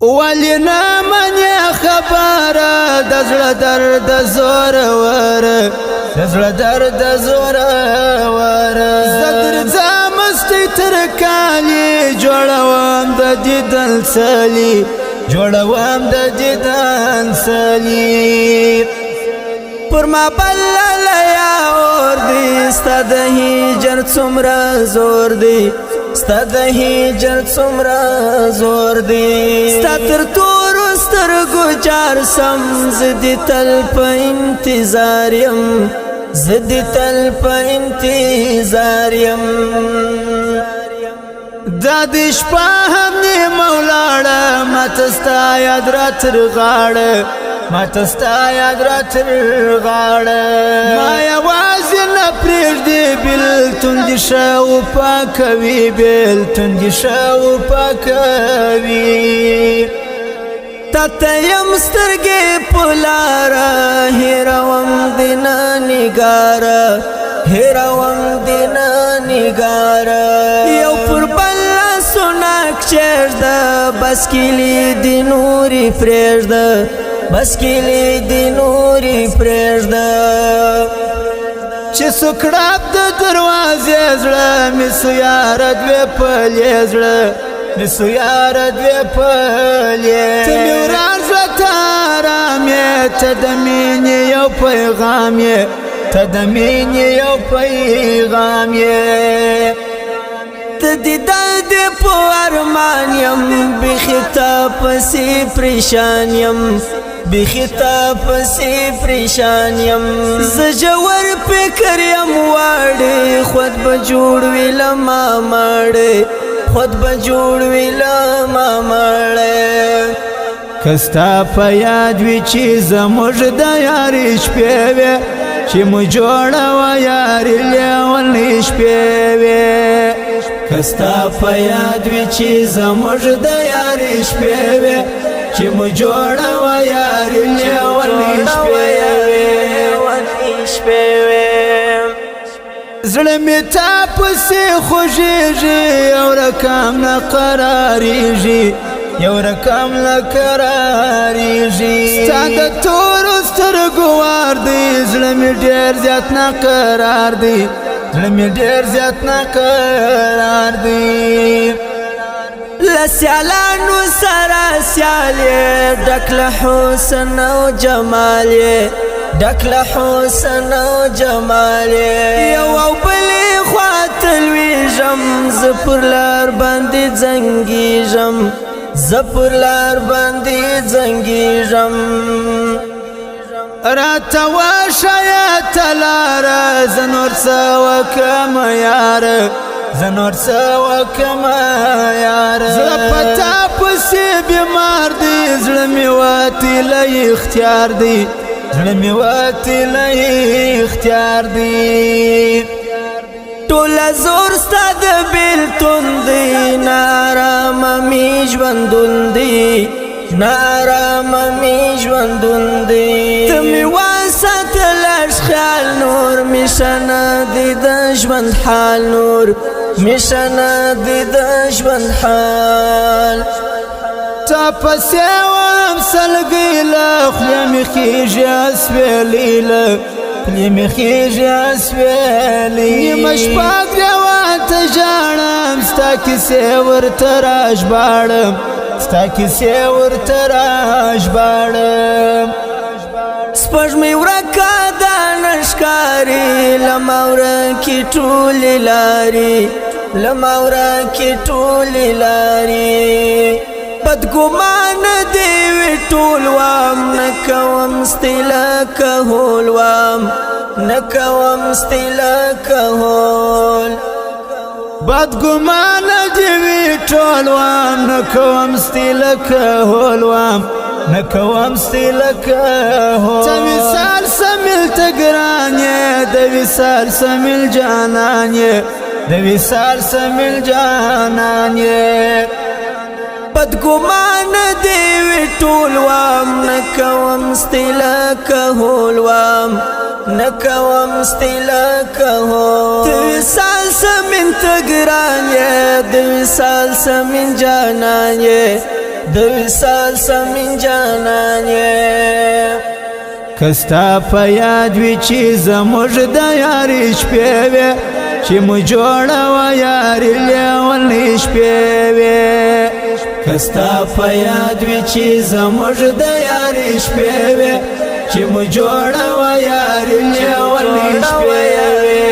ولنا من خبره د زړه درد زور ور د زړه درد زور ور زدر زمستي تر کالي جوړوم د دیدن سالي جوړوم د دیدن سالي پر ما بلل یا اور دی ستد هجر څومره زور دی ستد هجر څومره زور دی ستر تور سترګو چار سم زدي تل په انتظار يم زدي تل په انتظار يم دادش په هم نه مولاړه متستا یاد راتر غاړه متستا یاد راتر غاړه ما یوازې نه پرېږدي بېلتون دې ښه وپاکوي بېلتون دې ښه وپاکوي تاته یم سترګې په لاره هېروم دې نه نګاره هېروم دې نه نګاره یو پر بل لاسونه کښېږده بس کلي دې نورې پرېږده بس کلي دې نورې پرېږده چې سکړاب د دروازې زړه مې سو یاره دوې پلې زړه مې سو یاره دوې پلې ته مې وران زړه ته ارام یې ته د مینې یو پیغام یې ته د مینې یو پیغام یې ته دې درد په ارمان یم بیخي تا پسې پریشان یم بیخي تا پسې پریشان یم زه ژور فکر یم واړې خود به جوړ وي له ما ماړې خود به جوړ وي له ما ماړې که ستا په یاد وي چې زموږ د یارې شپې وې چې مو جوړه وه یارې لیونۍ شپې وې که ستا په یاد وي چې زموږ د یارې شپې وې چې مو جوړه وه یارې لیونۍ شپې وې زړه مې تا پسې خوږېږي یو رقم نه قرارېږي یو رقم نه قرارېږي ستا د تورو سترګو وار دی زړه مې ډېر زیات نه قرار دی زړه مې ډېر زیات نه قرار دی له سیالانو سره سیال یې ډک له حسن او جمال یې ډک له حسن او جمال یې یو او بلې خواته لویږم زه پر لار باندې زنګېږم زه پر لار باندې زنګېږم راته وښیه ته لاره زه نور څه وکړمه یاره زه نور څه وکړمه یاره زړه په تا پسې بیمار دی زړه مې وتې له اختیار دی زړه مې وتې له اختیار دی ټوله زور ستا د بېلتون دی ناارامه مې ژوندون دی ناارامه مې ژوندون دی ته مې وساته لږ خیال نور مې ښه نه دی د ژوند حال نور مې ښه نه دی د ژوند حال تا پسې وم سلګۍ له خولې مې خېژي اسوېلۍ له خولې مې خېژي اسوېلۍ نیمه شپه ګرېوان ژاړم ستا کیسې ورته راژباړم ستا کیسې ورته راژباړم سپوږمۍ ورکه ده نه ښکاري له ما ورکې ټولې لارې له ما ورکې ټولې لارې بدګمانه دې وي ټول وام نه کوم ستې لکه هول وام نه کوم ستې لکه هول بدګمانه دې وي ټول وام نه کوم ستې لکه هول وام نه کوم ستې لکه هول ته وصال سمیل ته ګران یې د وصال سمیل جانان یې د وصال سمیل جانان یې بدګمانه دې وي ټول وام نه کوم ستې لکه هول وام نه کوم ستې لکه هول ته وصال سمین تگران یې د وصال سمین جانان یې د وصال سمین جانان یې کستا په یاد وي چې زموږ د یارې شپې وې چې مو جوړه وه یارې لیونۍ شپې وې کستا په یاد وي چې زموږ د یارې شپې وې چې مو جوړه وه یارې لیونۍ شپې وې